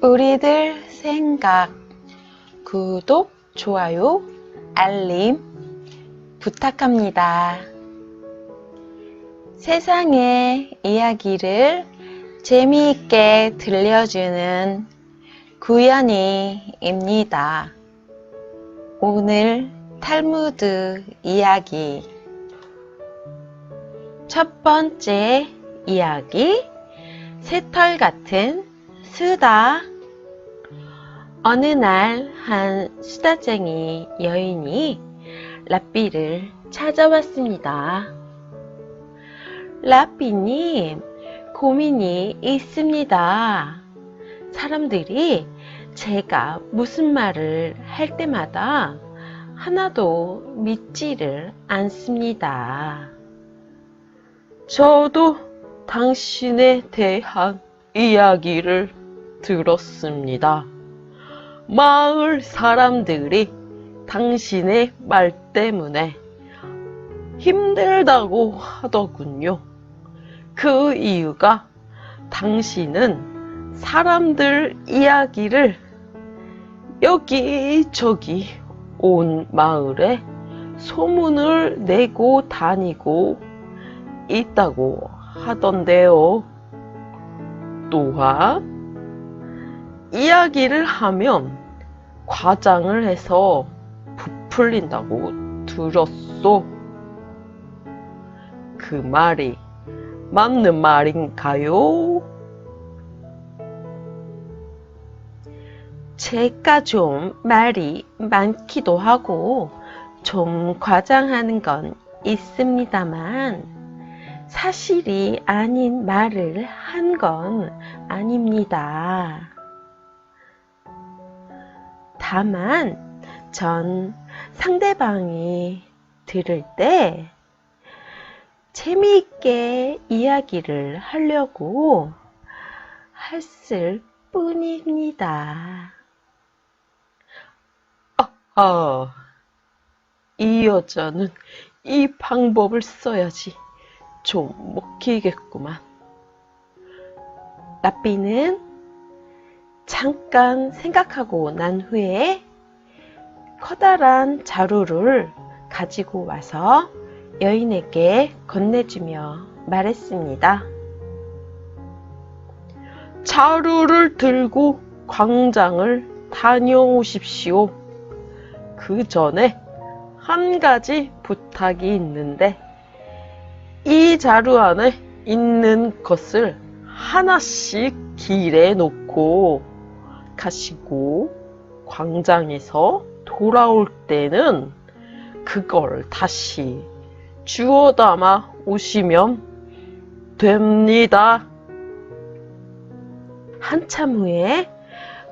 우리들 생각, 구독, 좋아요, 알림 부탁합니다. 세상의 이야기를 재미있게 들려주는 구연이입니다. 오늘 탈무드 이야기 첫 번째 이야기, 새털 같은 수다. 어느 날 한 수다쟁이 여인이 라삐를 찾아왔습니다. 라삐님, 고민이 있습니다. 사람들이 제가 무슨 말을 할 때마다 하나도 믿지를 않습니다. 저도 당신에 대한 이야기를 들었습니다. 마을 사람들이 당신의 말 때문에 힘들다고 하더군요. 그 이유가 당신은 사람들 이야기를 여기저기 온 마을에 소문을 내고 다니고 있다고 하던데요. 또한 이야기를 하면 과장을 해서 부풀린다고 들었소. 그 말이 맞는 말인가요? 제가 좀 말이 많기도 하고 좀 과장하는 건 있습니다만 사실이 아닌 말을 한 건 아닙니다. 다만 전 상대방이 들을 때 재미있게 이야기를 하려고 했을 뿐입니다. 이 여자는 이 방법을 써야지 좀 먹히겠구만. 라삐는 잠깐 생각하고 난 후에 커다란 자루를 가지고 와서 여인에게 건네주며 말했습니다. 자루를 들고 광장을 다녀오십시오. 그 전에 한 가지 부탁이 있는데 이 자루 안에 있는 것을 하나씩 길에 놓고 가시고 광장에서 돌아올 때는 그걸 다시 주워 담아 오시면 됩니다. 한참 후에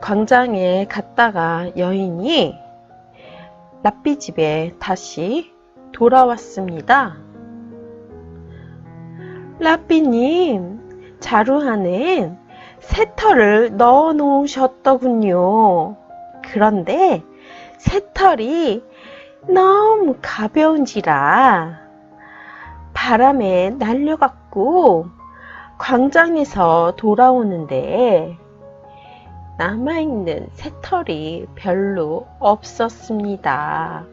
광장에 갔다가 여인이 라삐 집에 다시 돌아왔습니다. 라삐님, 자루 안에 새털을 넣어 놓으셨더군요. 그런데 새털이 너무 가벼운지라 바람에 날려갖고 광장에서 돌아오는데 남아있는 새털이 별로 없었습니다.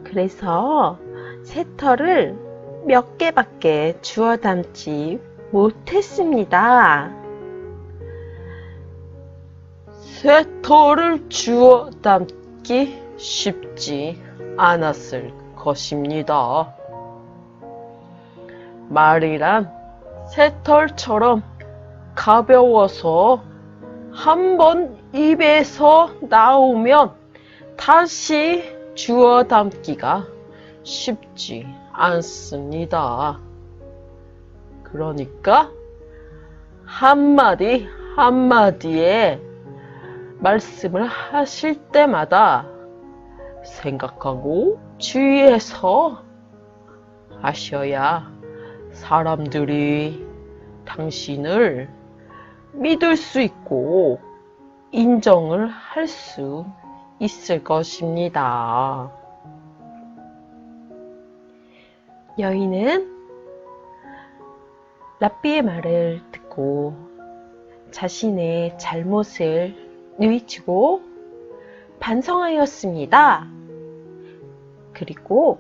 그래서 새털을 몇 개밖에 주워 담지 못했습니다. 새털을 주워 담기 쉽지 않았을 것입니다. 말이란 새털처럼 가벼워서 한번 입에서 나오면 다시 주워 담기가 쉽지 않습니다. 그러니까 한마디 한마디에 말씀을 하실 때마다 생각하고 주의해서 하셔야 사람들이 당신을 믿을 수 있고 인정을 할 수 있을 것입니다. 여인은 라삐의 말을 듣고 자신의 잘못을 뉘우치고 반성하였습니다. 그리고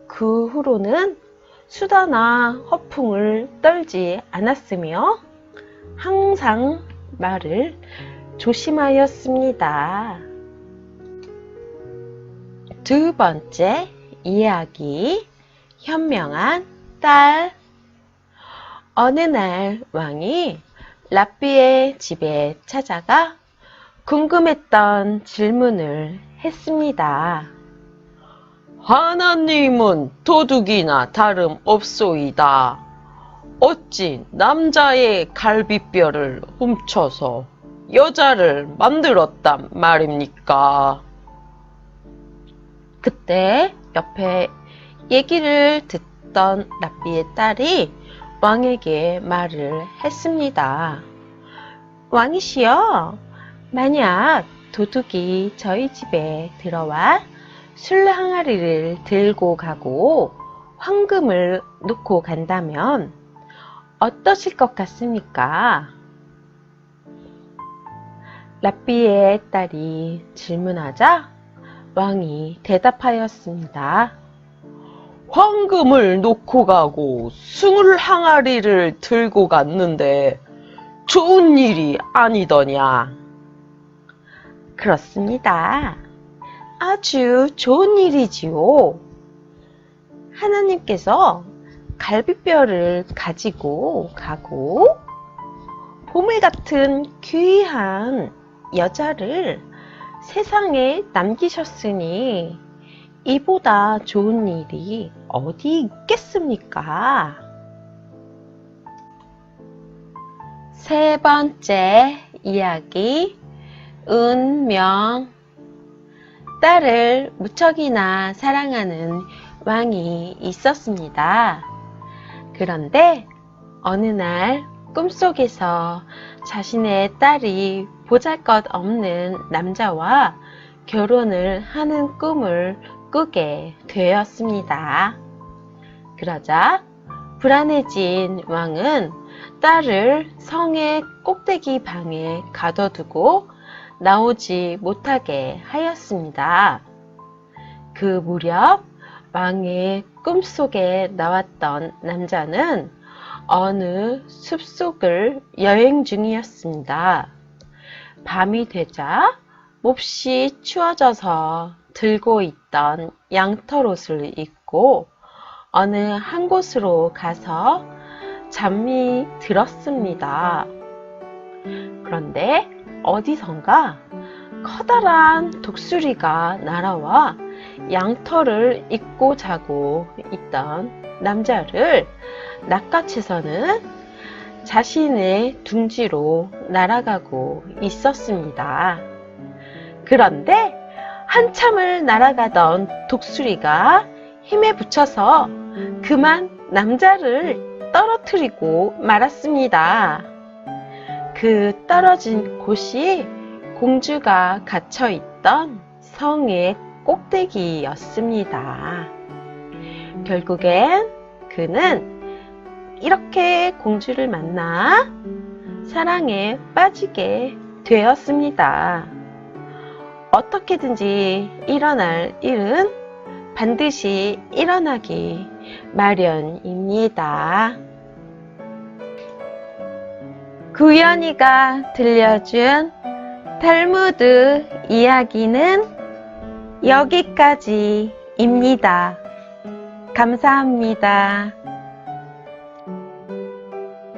그 후로는 수다나 허풍을 떨지 않았으며 항상 말을 조심하였습니다. 두 번째 이야기, 현명한 딸. 어느 날 왕이 라삐의 집에 찾아가 궁금했던 질문을 했습니다. 하나님은 도둑이나 다름없소이다. 어찌 남자의 갈비뼈를 훔쳐서 여자를 만들었단 말입니까? 그때 옆에 얘기를 듣던 라삐의 딸이 왕에게 말을 했습니다. 왕이시여, 만약 도둑이 저희 집에 들어와 술 항아리를 들고 가고 황금을 놓고 간다면 어떠실 것 같습니까? 라삐의 딸이 질문하자 왕이 대답하였습니다. 황금을 놓고 가고 술 항아리를 들고 갔는데 좋은 일이 아니더냐? 그렇습니다. 아주 좋은 일이지요. 하나님께서 갈비뼈를 가지고 가고 보물 같은 귀한 여자를 세상에 남기셨으니 이보다 좋은 일이 어디 있겠습니까? 세 번째 이야기, 운명. 딸을 무척이나 사랑하는 왕이 있었습니다. 그런데 어느 날 꿈속에서 자신의 딸이 보잘것없는 남자와 결혼을 하는 꿈을 꾸게 되었습니다. 그러자 불안해진 왕은 딸을 성의 꼭대기 방에 가둬두고 나오지 못하게 하였습니다. 그 무렵 왕의 꿈속에 나왔던 남자는 어느 숲속을 여행 중이었습니다. 밤이 되자 몹시 추워져서 들고 있던 양털옷을 입고 어느 한 곳으로 가서 잠이 들었습니다. 그런데 어디선가 커다란 독수리가 날아와 양털을 입고 자고 있던 남자를 낚아채서는 자신의 둥지로 날아가고 있었습니다. 그런데 한참을 날아가던 독수리가 힘에 부쳐서 그만 남자를 떨어뜨리고 말았습니다. 그 떨어진 곳이 공주가 갇혀있던 성의 꼭대기였습니다. 결국엔 그는 이렇게 공주를 만나 사랑에 빠지게 되었습니다. 어떻게든지 일어날 일은 반드시 일어나기 마련입니다. 구연이가 들려준 탈무드 이야기는 여기까지입니다. 감사합니다.